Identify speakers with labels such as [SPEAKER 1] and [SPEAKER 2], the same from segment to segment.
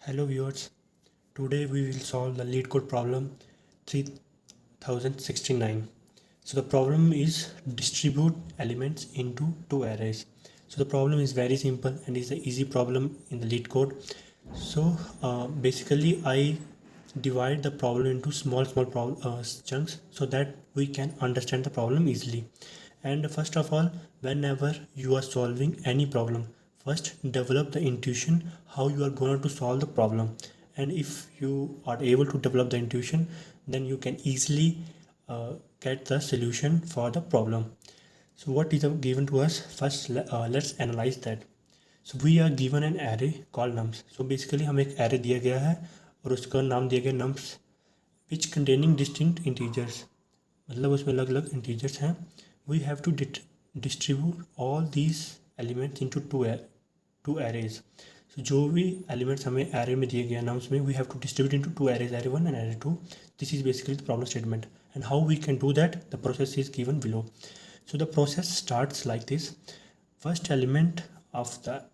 [SPEAKER 1] Hello viewers, today we will solve the LeetCode problem 3069. So the problem is distribute elements into two arrays. So the problem is very simple and is an easy problem in the LeetCode. So basically I divide the problem into small chunks so that we can understand the problem easily. And first of all, whenever you are solving any problem, first develop the intuition how you are going to solve the problem. And if you are able to develop the intuition, then you can easily get the solution for the problem. So what is given to us? First let's analyze that. So we are given an array called nums. So basically हमें एक array दिया गया है और उसका नाम दिया गया nums which containing distinct integers. मतलब उसमें अलग अलग integers हैं. We have to distribute all these elements into two arrays. So जो भी elements हमें array में दिए गए nums में, we have to distribute into two arrays, array 1 and array 2. This is basically the problem statement. And how we can do that? The process is given below. So the process starts like this. First element of the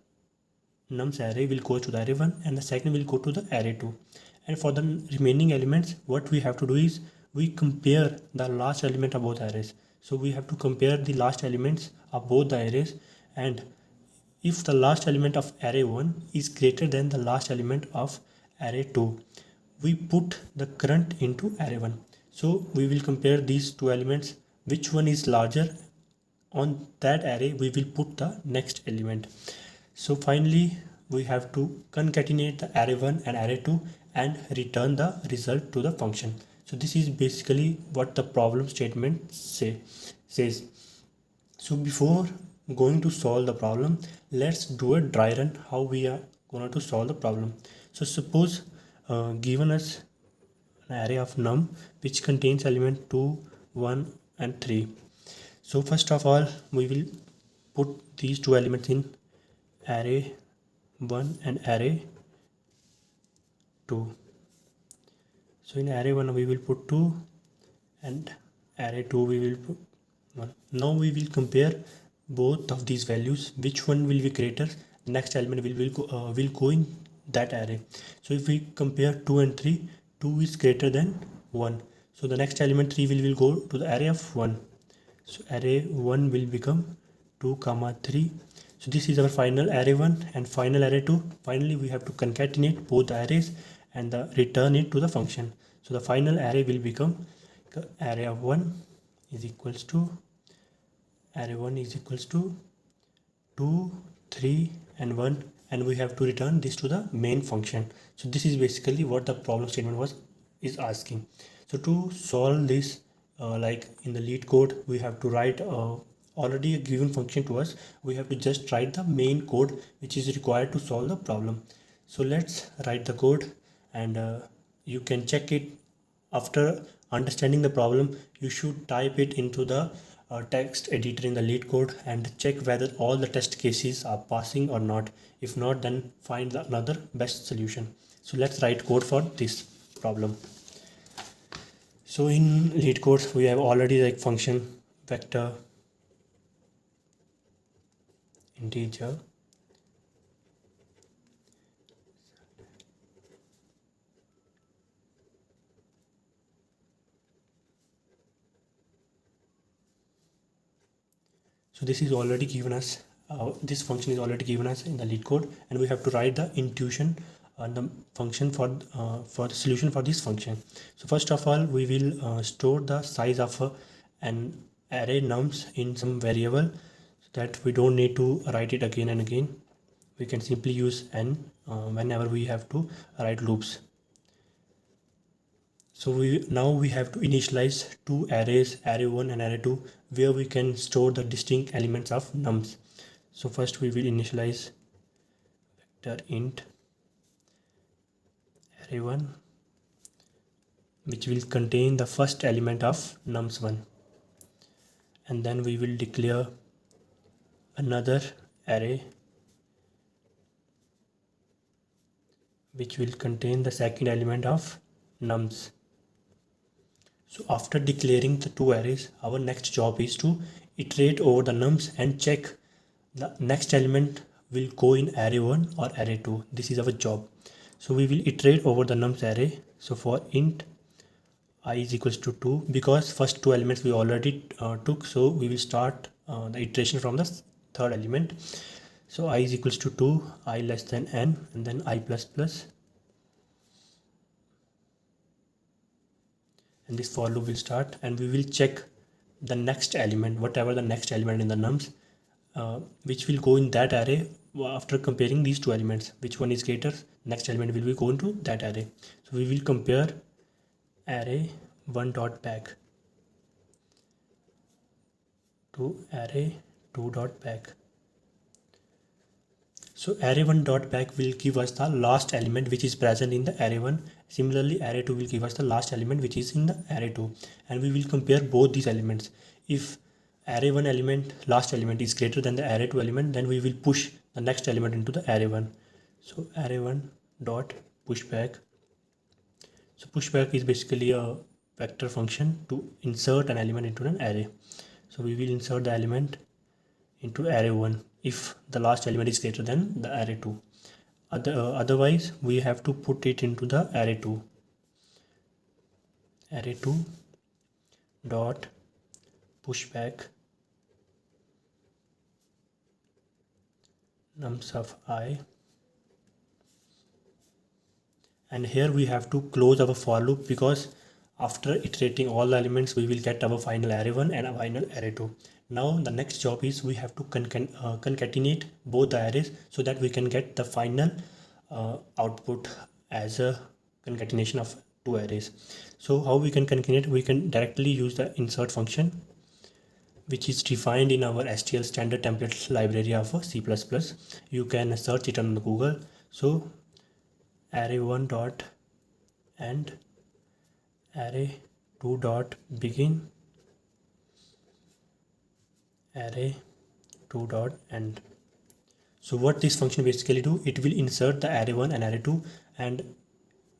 [SPEAKER 1] nums array will go to the array 1 and the second will go to the array 2. And for the remaining elements, what we have to do is we compare the last element of both arrays. So we have to compare the last elements of both the arrays, and if the last element of array 1 is greater than the last element of array 2, we put the current into array 1. So we will compare these two elements, which one is larger. On that array we will put the next element. So finally we have to concatenate the array 1 and array 2 and return the result to the function. So this is basically what the problem statement says. So before going to solve the problem, let's do a dry run how we are going to solve the problem. So suppose given us an array of num which contains element 2, 1 and 3. So first of all we will put these two elements in array 1 and array 2. So in array 1 we will put 2 and array 2 we will put 1. Now we will compare both of these values, which one will be greater. The next element will go in that array. So if we compare 2 and 3, 2 is greater than 1. So the next element 3 will go to the array of 1. So array 1 will become 2 comma 3. So this is our final array 1 and final array 2. Finally we have to concatenate both the arrays and return it to the function. So the final array will become array of 1 is equals to array 1 is equals to 2, 3 and 1, and we have to return this to the main function. So this is basically what the problem statement is asking. So to solve this, like in the LeetCode, we have to write already a given function to us. We have to just write the main code which is required to solve the problem. So let's write the code, and you can check it after understanding the problem. You should type it into the text editor in the LeetCode and check whether all the test cases are passing or not. If not, then find another best solution. So let's write code for this problem. So in LeetCode we have already like function, vector, integer, so this is already given us, this function is already given us in the LeetCode, and we have to write the intuition and the function for the solution for this function. So first of all we will store the size of an array nums in some variable, so that we don't need to write it again and again. We can simply use n whenever we have to write loops. So now we have to initialize two arrays, array 1 and array 2, where we can store the distinct elements of nums. So first we will initialize vector int array 1, which will contain the first element of nums 1, and then we will declare another array which will contain the second element of nums. So after declaring the two arrays, our next job is to iterate over the nums and check the next element will go in array 1 or array 2. This is our job. So we will iterate over the nums array. So for int I is equals to 2, because first two elements we already took, so we will start the iteration from the third element. So I is equals to 2, I less than n, and then I plus plus, and this for loop will start, and we will check the next element, whatever the next element in the nums, which will go in that array. After comparing these two elements, which one is greater, next element will be going to that array. So we will compare array 1 dot back to array 2 dot back. So array 1 dot back will give us the last element which is present in the array 1. Similarly, array 2 will give us the last element which is in the array 2, and we will compare both these elements. If array 1 element, last element, is greater than the array 2 element, then we will push the next element into the array 1. So array 1 dot pushback. So pushback is basically a vector function to insert an element into an array. So we will insert the element into array 1 if the last element is greater than the array 2. Otherwise we have to put it into the array 2. Array 2 dot pushback nums of I, and here we have to close our for loop, because after iterating all the elements we will get our final array 1 and a final array 2. Now the next job is we have to concatenate both the arrays so that we can get the final output as a concatenation of two arrays. So how we can concatenate? We can directly use the insert function, which is defined in our STL standard template library of C++. You can search it on Google. So array 1 dot and array 2 dot begin, array 2 dot end. So what this function basically do, it will insert the array 1 and array 2, and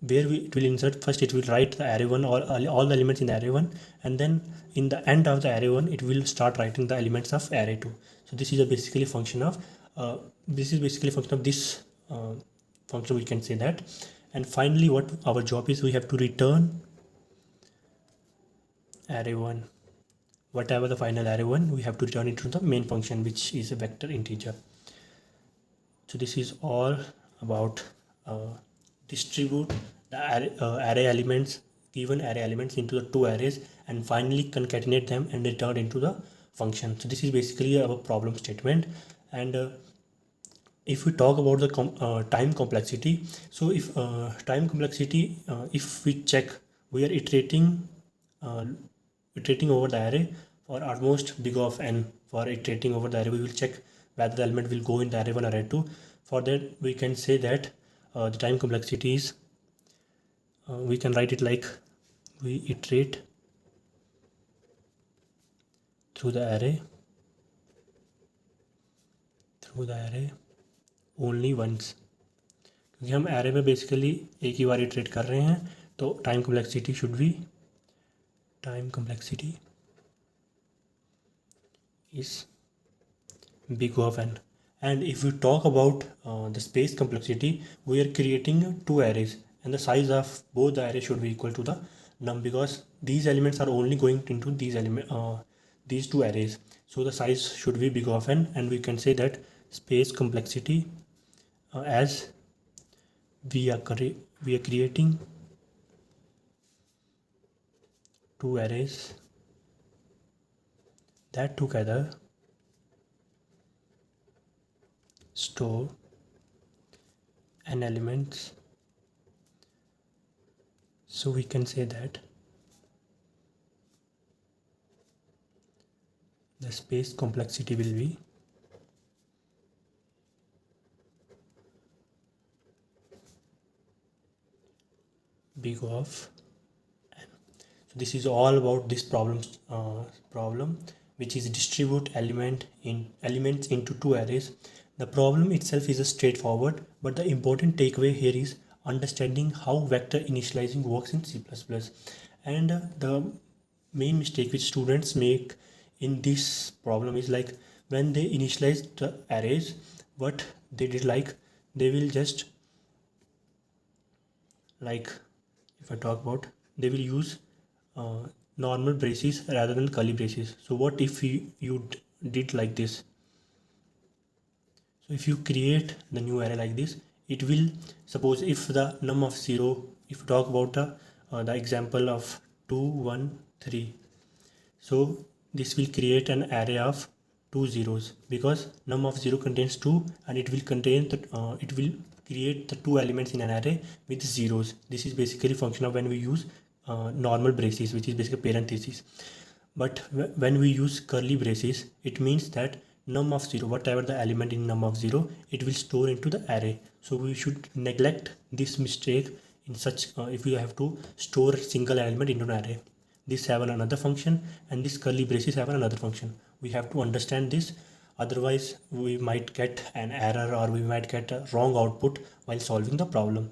[SPEAKER 1] where it will insert, first it will write the array 1 or all the elements in the array 1, and then in the end of the array 1 it will start writing the elements of array 2. So this is a basically function of this function, we can say that. And finally what our job is, we have to return array 1, whatever the final array 1, we have to return it to the main function, which is a vector integer. So this is all about distribute the array elements, given array elements, into the two arrays, and finally concatenate them and return into the function. So this is basically our problem statement. And if we talk about the time complexity, so if time complexity, if we check, we are iterating over the array for almost big of n. For iterating over the array, we will check whether the element will go in the array 1 or array 2. For that we can say that the time complexity is, we can write it like, we iterate through the array only once, क्योंकि हम array में basically एक ही बार iterate कर रहे हैं, तो time complexity should be, time complexity is big of n. And if we talk about the space complexity, we are creating two arrays, and the size of both the arrays should be equal to the num, because these elements are only going into these two arrays. So the size should be big of n, and we can say that space complexity, as we are creating two arrays that together store an elements, so we can say that the space complexity will be big of n. So this is all about this problem, which is distribute elements into two arrays. The problem itself is straightforward, but the important takeaway here is understanding how vector initializing works in C++. And the main mistake which students make in this problem is, like, when they initialize the arrays, what they did, like, they will just like if I talk about, they will use normal braces rather than curly braces. So what if you did like this? So if you create the new array like this, it will, suppose if the num of 0, if you talk about the example of 2 1 3, so this will create an array of two zeros, because num of 0 contains 2 and it will contain the, it will create the two elements in an array with zeros. This is basically function of when we use normal braces, which is basically parentheses. But when we use curly braces, it means that num of 0, whatever the element in num of 0, it will store into the array. So we should neglect this mistake in such if we have to store single element into an array. This have another function and this curly braces have another function. We have to understand this, otherwise we might get an error or we might get a wrong output while solving the problem.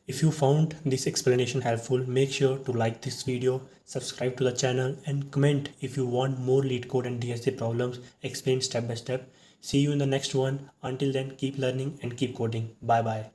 [SPEAKER 1] If you found this explanation helpful, make sure to like this video, subscribe to the channel and comment if you want more LeetCode and DSA problems explained step by step. See you in the next one. Until then, keep learning and keep coding. Bye bye.